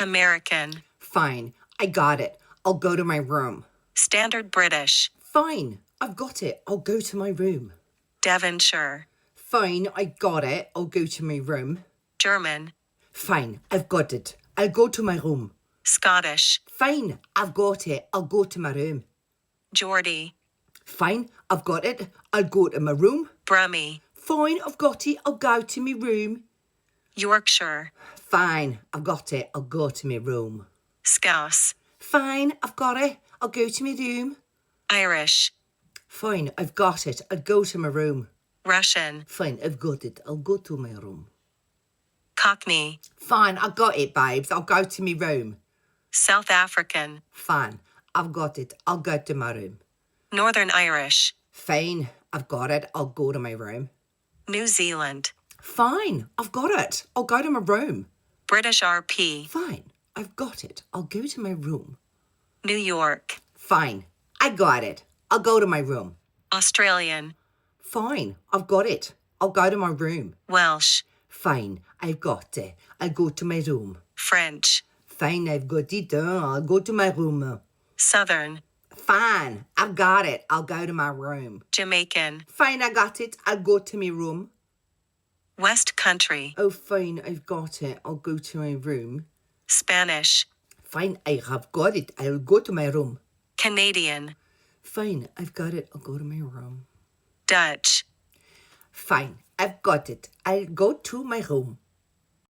American. Fine, I got it. I'll go to my room. Standard British. Fine, I've got it. I'll go to my room. Devonshire. Fine, I got it. I'll go to my room. German. Fine, I've got it. I'll go to my room. Scottish. Fine, I've got it. I'll go to my room. Geordie. Fine, I've got it. I'll go to my room. Brummie. Fine, I've got it. I'll go to my room. Yorkshire. Fine, I've got it. I'll go to my room. Scouse. Fine, I've got it. I'll go to my room. Irish. Fine, I've got it. I'll go to my room. Russian. Fine, I've got it. I'll go to my room. Cockney. Fine, I've got it, babes. I'll go to my room. South African. Fine, I've got it. I'll go to my room. Northern Irish. Fine, I've got it. I'll go to my room. New Zealand. Fine, I've got it. I'll go to my room. British RP. Fine, I've got it. I'll go to my room. New York. Fine, I got it. I'll go to my room. Australian. Fine, I've got it. I'll go to my room. Welsh. Fine, I've got it. I'll go to my room. French. Fine, I've got it. I'll go to my room. Southern. Fine, I've got it. I'll go to my room. Jamaican. Fine, I got it. I'll go to my room. West Country. Oh, fine, I've got it. I'll go to my room. Spanish. Fine, I have got it. I'll go to my room. Canadian. Fine, I've got it. I'll go to my room. Dutch. Fine, I've got it. I'll go to my room.